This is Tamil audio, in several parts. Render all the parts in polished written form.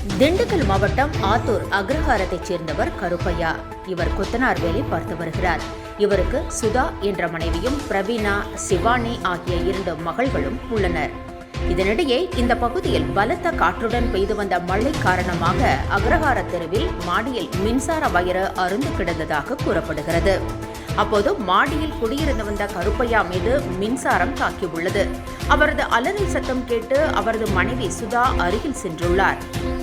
திண்டுக்கல் மாவட்டம் ஆத்தூர் அக்ரஹாரத்தைச் சேர்ந்தவர் கருப்பையா. இவர் கொத்தனார் வேலை பார்த்து வருகிறார். இவருக்கு சுதா என்ற மனைவியும் பிரவீனா, சிவானி ஆகிய 2 மகள்களும் உள்ளனர். இதனிடையே இந்த பகுதியில் பலத்த காற்றுடன் பெய்து வந்த மழை காரணமாக அக்ரஹார தெருவில் மாடியில் மின்சார வயறு அறுந்து கிடந்ததாக கூறப்படுகிறது. அப்போது மாடியில் குடியிருந்து வந்த கருப்பையா மீது மின்சாரம் தாக்கியுள்ளது. அவரது அலறல் சத்தம் கேட்டு அவரது மனைவி சுதா அருகில் சென்றுள்ளார்.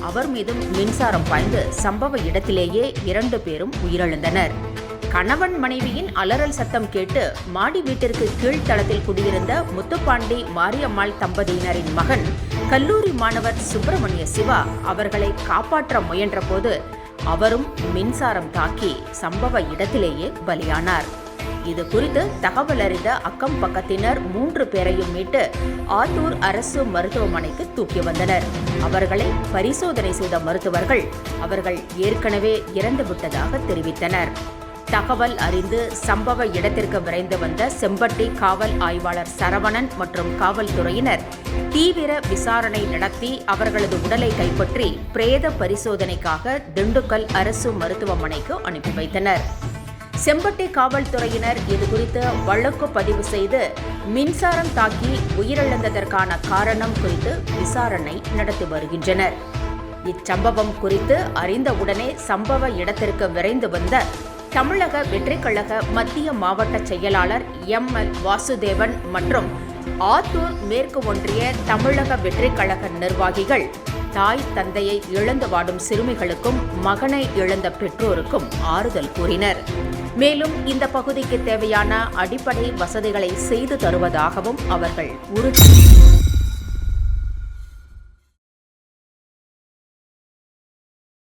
அவர் மீதும் மின்சாரம் பாய்ந்து சம்பவ இடத்திலேயே 2 பேரும் உயிரிழந்தனர். கணவன் மனைவியின் அலறல் சத்தம் கேட்டு மாடி வீட்டிற்கு கீழ்த்தளத்தில் குடியிருந்த முத்துப்பாண்டி மாரியம்மாள் தம்பதியினரின் மகன் கல்லூரி மாணவர் சுப்பிரமணிய சிவா அவர்களை காப்பாற்ற முயன்றபோது அவரும் மின்சாரம் தாக்கி சம்பவ இடத்திலேயே பலியானார். இது குறித்து தகவல் அறிந்த அக்கம் பக்கத்தினர் 3 பேரையும் மீட்டு ஆத்தூர் அரசு மருத்துவமனைக்கு தூக்கி வந்தனர். அவர்களை பரிசோதனை செய்த மருத்துவர்கள் அவர்கள் ஏற்கனவே இறந்துவிட்டதாக தெரிவித்தனர். தகவல் அறிந்து சம்பவ இடத்திற்கு விரைந்து வந்த செம்பட்டி காவல் ஆய்வாளர் சரவணன் மற்றும் காவல்துறையினர் தீவிர விசாரணை நடத்தி அவர்களது உடலை கைப்பற்றி பிரேத பரிசோதனைக்காக திண்டுக்கல் அரசு மருத்துவமனைக்கு அனுப்பி வைத்தனர். செம்பட்டி காவல்துறையினர் இதுகுறித்து வழக்கு பதிவு செய்து மின்சாரம் தாக்கி உயிரிழந்ததற்கான காரணம் குறித்து விசாரணை நடத்தி வருகின்றனர். இச்சம்பவம் குறித்து அறிந்தவுடனே சம்பவ இடத்திற்கு விரைந்து வந்த தமிழக வெற்றிக் கழக மத்திய மாவட்ட செயலாளர் எம்.எல். வாசுதேவன் மற்றும் ஆத்தூர் மேற்கு ஒன்றிய தமிழக வெற்றிக் கழக நிர்வாகிகள் தாய் தந்தையை இழந்து வாடும் சிறுமிகளுக்கும் மகனை இழந்த பெற்றோருக்கும் ஆறுதல் கூறினர். மேலும் இந்த பகுதிக்கு தேவையான அடிப்படை வசதிகளை செய்து தருவதாகவும் அவர்கள் உறுதி